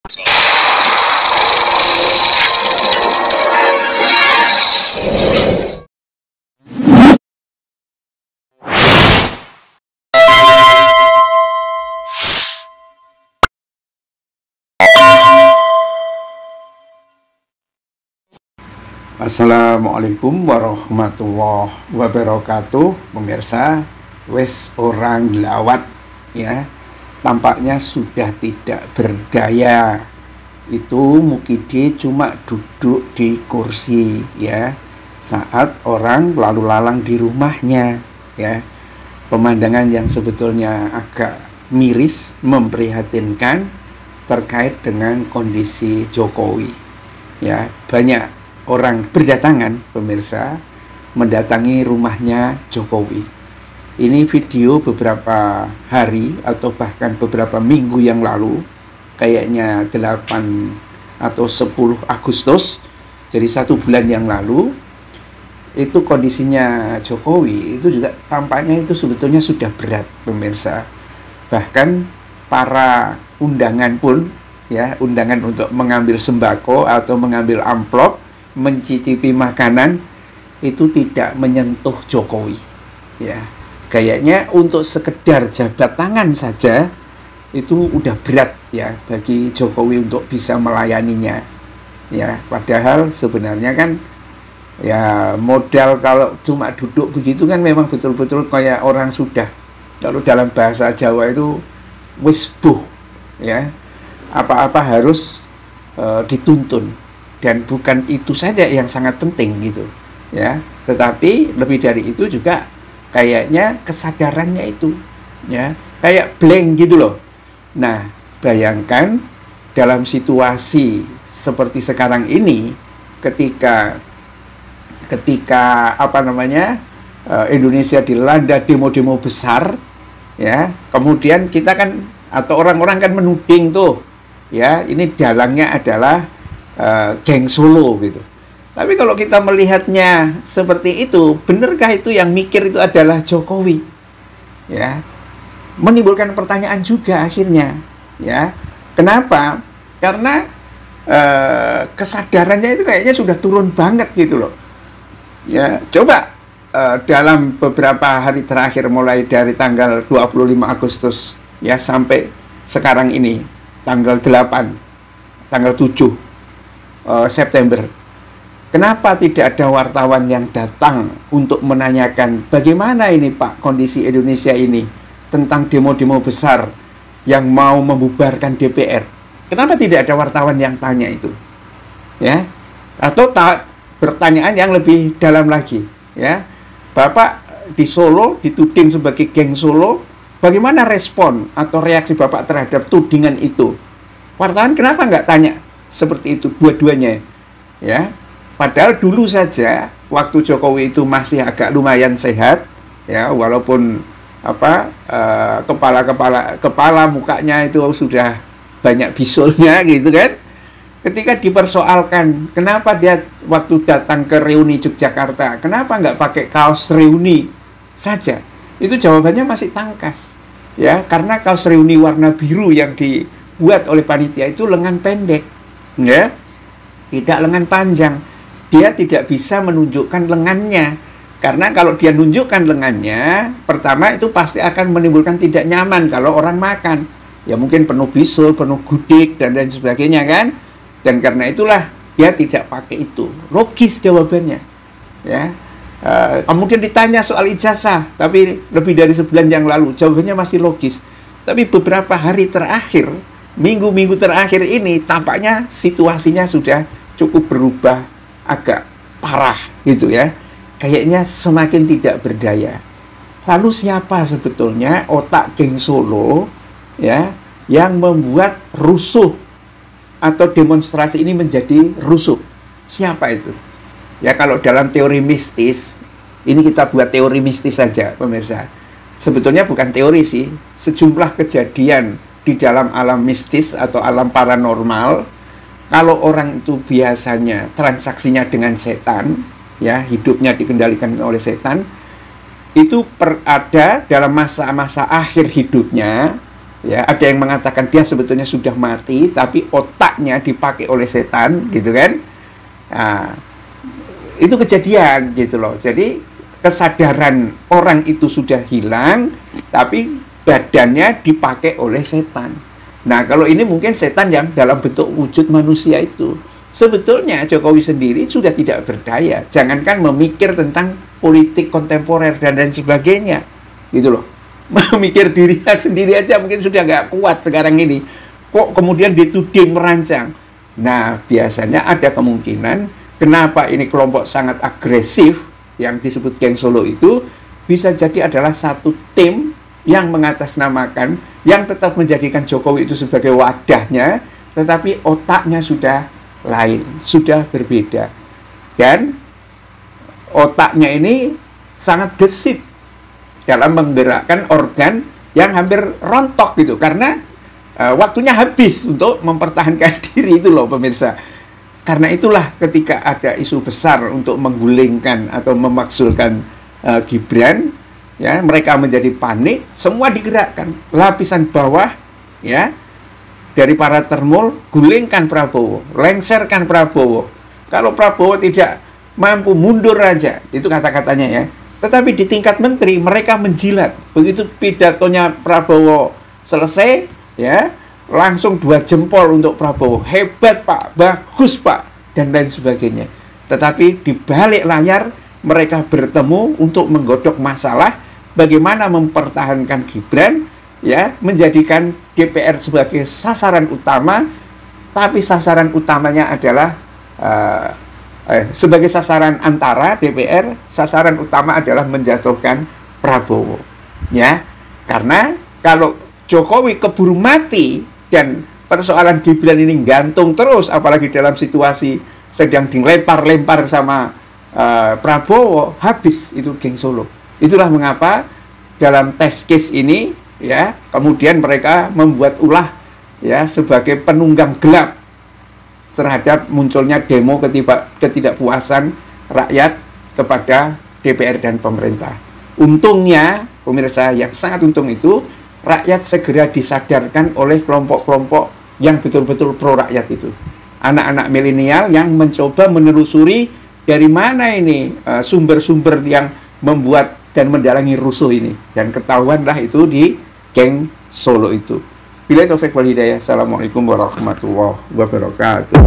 Assalamualaikum warahmatullahi wabarakatuh. Pemirsa, wes orang lawat ya, tampaknya sudah tidak berdaya. Itu Mukidi cuma duduk di kursi ya, saat orang lalu lalang di rumahnya ya. Pemandangan yang sebetulnya agak miris, memprihatinkan terkait dengan kondisi Jokowi ya. Banyak orang berdatangan, pemirsa, mendatangi rumahnya Jokowi. Ini video beberapa hari atau bahkan beberapa minggu yang lalu, kayaknya 8 atau 10 Agustus, jadi 1 bulan yang lalu, itu kondisinya Jokowi itu juga tampaknya itu sebetulnya sudah berat, pemirsa. Bahkan para undangan pun ya, undangan untuk mengambil sembako atau mengambil amplop, mencicipi makanan itu tidak menyentuh Jokowi ya. Kayaknya untuk sekedar jabat tangan saja itu udah berat ya bagi Jokowi untuk bisa melayaninya ya. Padahal sebenarnya kan ya, modal kalau cuma duduk begitu kan memang betul-betul kayak orang sudah, kalau dalam bahasa Jawa itu wis buh ya, apa-apa harus dituntun. Dan bukan itu saja yang sangat penting gitu ya, tetapi lebih dari itu juga kayaknya kesadarannya itu ya kayak blank gitu loh. Nah, bayangkan dalam situasi seperti sekarang ini, ketika Indonesia dilanda demo-demo besar ya, kemudian kita kan atau orang-orang kan menuding tuh ya, ini dalangnya adalah geng Solo gitu. Tapi kalau kita melihatnya seperti itu, benarkah itu yang mikir itu adalah Jokowi? Ya, menimbulkan pertanyaan juga akhirnya. Ya, kenapa? Karena kesadarannya itu kayaknya sudah turun banget gitu loh. Ya, coba dalam beberapa hari terakhir, mulai dari tanggal 25 Agustus ya sampai sekarang ini tanggal 8, tanggal 7 September. Kenapa tidak ada wartawan yang datang untuk menanyakan bagaimana ini Pak kondisi Indonesia ini tentang demo-demo besar yang mau membubarkan DPR? Kenapa tidak ada wartawan yang tanya itu? Ya, atau pertanyaan yang lebih dalam lagi, ya. Bapak di Solo dituding sebagai geng Solo, bagaimana respon atau reaksi Bapak terhadap tudingan itu? Wartawan kenapa nggak tanya seperti itu dua-duanya ya? Padahal dulu saja waktu Jokowi itu masih agak lumayan sehat ya, walaupun kepala mukanya itu sudah banyak bisulnya gitu kan. Ketika dipersoalkan kenapa dia waktu datang ke reuni Yogyakarta kenapa nggak pakai kaos reuni saja, itu jawabannya masih tangkas ya, karena kaos reuni warna biru yang dibuat oleh panitia itu lengan pendek ya, tidak lengan panjang. Dia tidak bisa menunjukkan lengannya, karena kalau dia nunjukkan lengannya, pertama itu pasti akan menimbulkan tidak nyaman kalau orang makan ya, mungkin penuh bisul, penuh gudik dan lain sebagainya kan. Dan karena itulah dia tidak pakai itu. Logis jawabannya ya. Kemudian ditanya soal ijazah, tapi lebih dari sebulan yang lalu jawabannya masih logis. Tapi beberapa hari terakhir, minggu-minggu terakhir ini tampaknya situasinya sudah cukup berubah agak parah gitu ya. Kayaknya semakin tidak berdaya. Lalu siapa sebetulnya otak geng Solo ya yang membuat rusuh atau demonstrasi ini menjadi rusuh? Siapa itu? Ya, kalau dalam teori mistis, ini kita buat teori mistis saja pemirsa. Sebetulnya bukan teori sih, sejumlah kejadian di dalam alam mistis atau alam paranormal, kalau orang itu biasanya transaksinya dengan setan, ya, hidupnya dikendalikan oleh setan, itu ada dalam masa-masa akhir hidupnya, Ya, ada yang mengatakan dia sebetulnya sudah mati, tapi otaknya dipakai oleh setan, gitu kan? Nah, itu kejadian, gitu loh. Jadi kesadaran orang itu sudah hilang, tapi badannya dipakai oleh setan. Nah, kalau ini mungkin setan yang dalam bentuk wujud manusia itu. Sebetulnya Jokowi sendiri sudah tidak berdaya. Jangankan memikir tentang politik kontemporer dan lain sebagainya, gitu loh. Memikir dirinya sendiri aja mungkin sudah nggak kuat sekarang ini. Kok kemudian dituding merancang? Nah, biasanya ada kemungkinan kenapa ini kelompok sangat agresif yang disebut geng Solo itu bisa jadi adalah satu tim yang mengatasnamakan, yang tetap menjadikan Jokowi itu sebagai wadahnya, tetapi otaknya sudah lain, sudah berbeda. Dan otaknya ini sangat gesit dalam menggerakkan organ yang hampir rontok gitu, karena waktunya habis untuk mempertahankan diri itu loh pemirsa. Karena itulah ketika ada isu besar untuk menggulingkan atau memakzulkan Gibran, ya, mereka menjadi panik, semua digerakkan. Lapisan bawah, ya, dari para termul, gulingkan Prabowo, lengserkan Prabowo. Kalau Prabowo tidak mampu mundur aja, itu kata-katanya ya. Tetapi di tingkat menteri mereka menjilat. Begitu pidatonya Prabowo selesai, ya, langsung 2 jempol untuk Prabowo. Hebat Pak, bagus Pak, dan lain sebagainya. Tetapi di balik layar mereka bertemu untuk menggodok masalah bagaimana mempertahankan Gibran, ya, menjadikan DPR sebagai sasaran utama, tapi sasaran utamanya adalah sebagai sasaran antara DPR, sasaran utama adalah menjatuhkan Prabowo, ya. Karena kalau Jokowi keburu mati dan persoalan Gibran ini gantung terus, apalagi dalam situasi sedang dilempar-lempar sama Prabowo, habis itu geng Solo. Itulah mengapa dalam test case ini, ya, kemudian mereka membuat ulah, ya, sebagai penunggang gelap terhadap munculnya demo ketidakpuasan rakyat kepada DPR dan pemerintah. Untungnya, pemirsa, yang sangat untung itu, rakyat segera disadarkan oleh kelompok-kelompok yang betul-betul pro rakyat itu. Anak-anak milenial yang mencoba menelusuri dari mana ini sumber-sumber yang membuat dan mendalangi rusuh ini. Dan ketahuanlah itu di geng Solo itu. Billahi taufiq wal hidayah. Assalamualaikum warahmatullahi wabarakatuh.